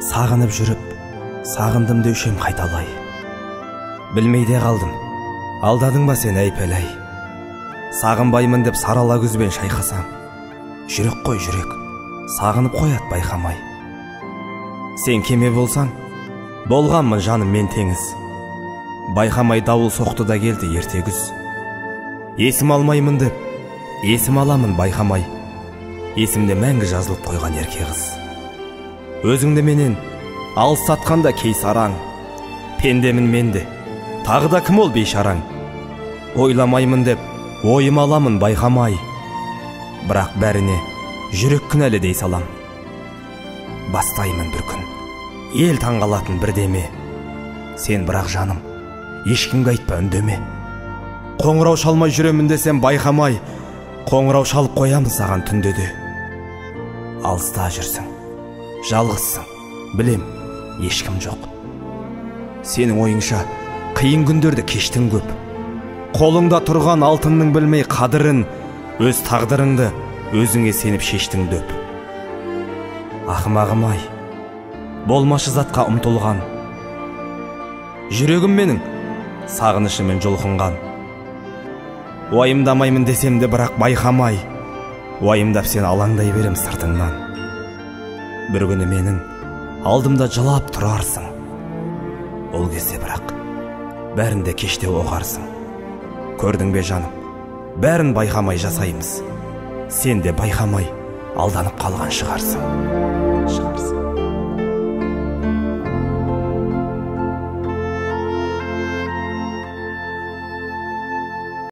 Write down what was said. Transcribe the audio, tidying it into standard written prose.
Сағынып жүріп, сағындым деушем қайталай. Білмейде қалдым, алдадың ба сен әйпелай. Сағынбаймын деп сарала күзбен шайқасам, жүрек қой жүрек, сағынып қоят байқамай. Сен кеме болсаң, болғанмын жаным мен теңіз. Байқамай дауыл соқты да келді ерте күз. Есім алмаймын деп, есім аламын байқамай. Есімде мәңгі жазылып қойған ерке қыз. Өзіңді менен алыстатқанда кей сараң. Пендемін менде, тағы да кім ол бейшараң. Ойламаймын деп, ойым аламын байқамай. Бірақ бәріне жүрек кінәлі дей салам. Бастаймын бір күн, ел таңғалатын бірдеме. Сен бірақ жаным, ешкімге айтпа үндеме. Қоңырау шалмай жүремін десем байқамай, қоңырау шалып қоямын саған түнде де. Алыста жүрсің, жалғызсың, білем, ешкім жоқ. Сенің ойыңша қиын күндерді кештің көп. Қолыңда тұрған алтынның білмей қадырын, өз тағдырыңды өзіңе сеніп шештің дөп. Ақымағым-ай, болмашы затқа ұмтылған. Жүрегім менің сағынышымен жұлқынған. Уайымдамаймын десем де бірақ байқамай, уайымдап сен алаңдай берем сыртыңнан. Бір күні менің алдымда жылап тұрарсың. Ол кезде бірақ бәрінде кеште оқарсың. Көрдің бе жаным, бәрін байқамай жасаймыз. Сен де байқамай алданып қалған шығарсың.